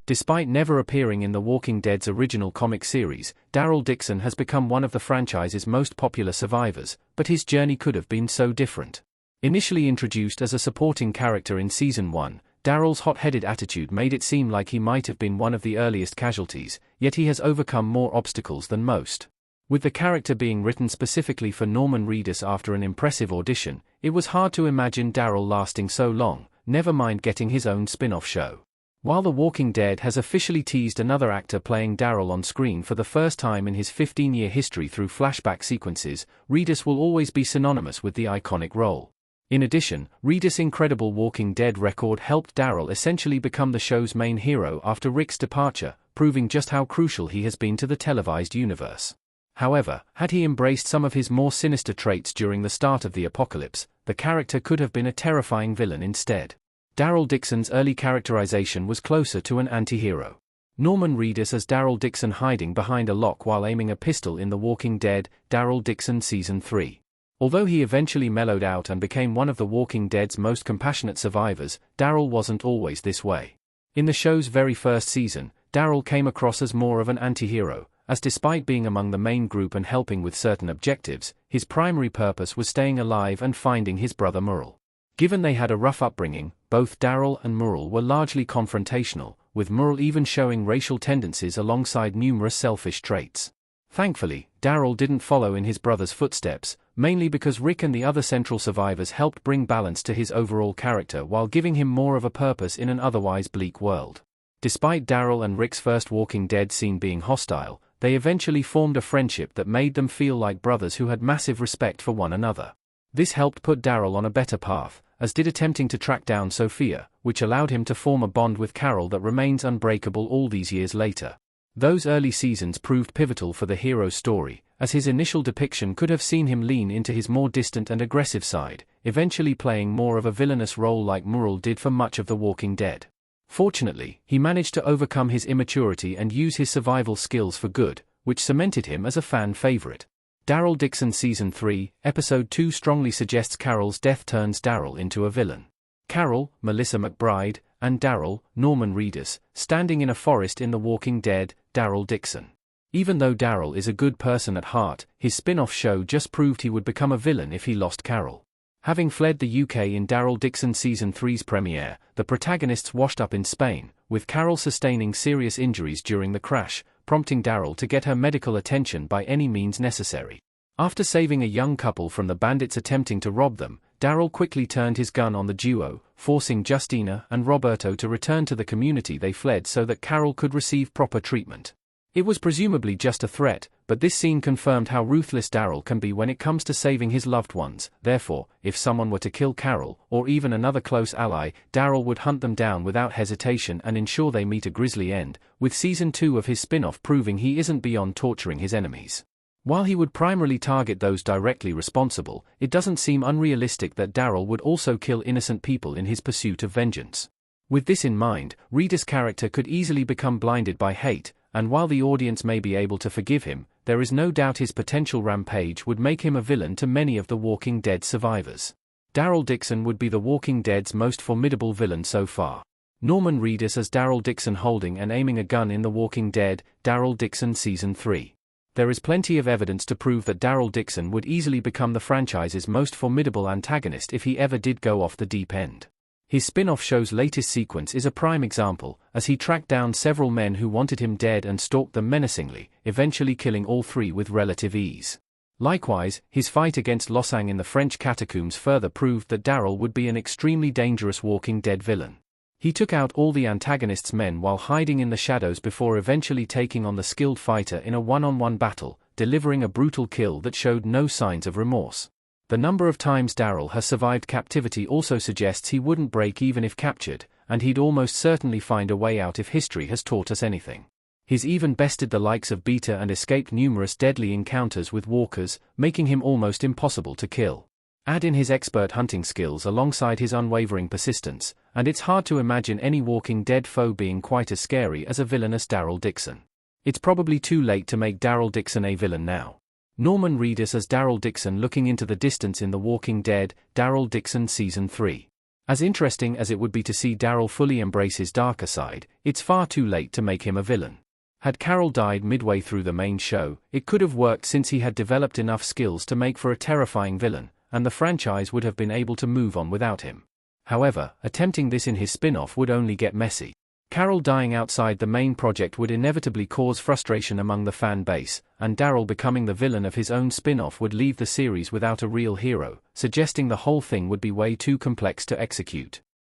Despite never appearing in The Walking Dead's original comic series, Daryl Dixon has become one of the franchise's most popular survivors, but his journey could have been so different. Initially introduced as a supporting character in Season 1, Daryl's hot-headed attitude made it seem like he might have been one of the earliest casualties, yet he has overcome more obstacles than most. With the character being written specifically for Norman Reedus after an impressive audition, it was hard to imagine Daryl lasting so long, never mind getting his own spin-off show. While The Walking Dead has officially teased another actor playing Daryl on screen for the first time in his 15-year history through flashback sequences, Reedus will always be synonymous with the iconic role. In addition, Reedus' incredible Walking Dead record helped Daryl essentially become the show's main hero after Rick's departure, proving just how crucial he has been to the televised universe. However, had he embraced some of his more sinister traits during the start of the apocalypse, the character could have been a terrifying villain instead. Daryl Dixon's early characterization was closer to an anti-hero. Norman Reedus as Daryl Dixon hiding behind a lock while aiming a pistol in The Walking Dead, Daryl Dixon Season 3. Although he eventually mellowed out and became one of The Walking Dead's most compassionate survivors, Daryl wasn't always this way. In the show's very first season, Daryl came across as more of an anti-hero, as despite being among the main group and helping with certain objectives, his primary purpose was staying alive and finding his brother Murrell. Given they had a rough upbringing, both Daryl and Murrell were largely confrontational, with Murrell even showing racial tendencies alongside numerous selfish traits. Thankfully, Daryl didn't follow in his brother's footsteps, mainly because Rick and the other central survivors helped bring balance to his overall character while giving him more of a purpose in an otherwise bleak world. Despite Daryl and Rick's first Walking Dead scene being hostile, they eventually formed a friendship that made them feel like brothers who had massive respect for one another. This helped put Daryl on a better path, as did attempting to track down Sophia, which allowed him to form a bond with Carol that remains unbreakable all these years later. Those early seasons proved pivotal for the hero's story, as his initial depiction could have seen him lean into his more distant and aggressive side, eventually playing more of a villainous role like Murrell did for much of The Walking Dead. Fortunately, he managed to overcome his immaturity and use his survival skills for good, which cemented him as a fan favorite. Daryl Dixon Season 3, Episode 2 strongly suggests Carol's death turns Daryl into a villain. Carol, Melissa McBride, and Daryl, Norman Reedus, standing in a forest in The Walking Dead, Daryl Dixon. Even though Daryl is a good person at heart, his spin-off show just proved he would become a villain if he lost Carol. Having fled the UK in Daryl Dixon Season 3's premiere, the protagonists washed up in Spain, with Carol sustaining serious injuries during the crash, prompting Daryl to get her medical attention by any means necessary. After saving a young couple from the bandits attempting to rob them, Daryl quickly turned his gun on the duo, forcing Justina and Roberto to return to the community they fled so that Carol could receive proper treatment. It was presumably just a threat, but this scene confirmed how ruthless Daryl can be when it comes to saving his loved ones. Therefore, if someone were to kill Carol, or even another close ally, Daryl would hunt them down without hesitation and ensure they meet a grisly end, with Season 2 of his spin-off proving he isn't beyond torturing his enemies. While he would primarily target those directly responsible, it doesn't seem unrealistic that Daryl would also kill innocent people in his pursuit of vengeance. With this in mind, Reedus' character could easily become blinded by hate, and while the audience may be able to forgive him, there is no doubt his potential rampage would make him a villain to many of The Walking Dead survivors. Daryl Dixon would be The Walking Dead's most formidable villain so far. Norman Reedus as Daryl Dixon holding and aiming a gun in The Walking Dead, Daryl Dixon Season 3. There is plenty of evidence to prove that Daryl Dixon would easily become the franchise's most formidable antagonist if he ever did go off the deep end. His spin-off show's latest sequence is a prime example, as he tracked down several men who wanted him dead and stalked them menacingly, eventually killing all three with relative ease. Likewise, his fight against Losang in the French catacombs further proved that Daryl would be an extremely dangerous Walking Dead villain. He took out all the antagonist's men while hiding in the shadows before eventually taking on the skilled fighter in a one-on-one battle, delivering a brutal kill that showed no signs of remorse. The number of times Daryl has survived captivity also suggests he wouldn't break even if captured, and he'd almost certainly find a way out if history has taught us anything. He's even bested the likes of Beta and escaped numerous deadly encounters with walkers, making him almost impossible to kill. Add in his expert hunting skills alongside his unwavering persistence, and it's hard to imagine any Walking Dead foe being quite as scary as a villainous Daryl Dixon. It's probably too late to make Daryl Dixon a villain now. Norman Reedus as Daryl Dixon looking into the distance in The Walking Dead, Daryl Dixon Season 3. As interesting as it would be to see Daryl fully embrace his darker side, it's far too late to make him a villain. Had Carol died midway through the main show, it could have worked since he had developed enough skills to make for a terrifying villain, and the franchise would have been able to move on without him. However, attempting this in his spin-off would only get messy. Carol dying outside the main project would inevitably cause frustration among the fan base, and Daryl becoming the villain of his own spin-off would leave the series without a real hero, suggesting the whole thing would be way too complex to execute.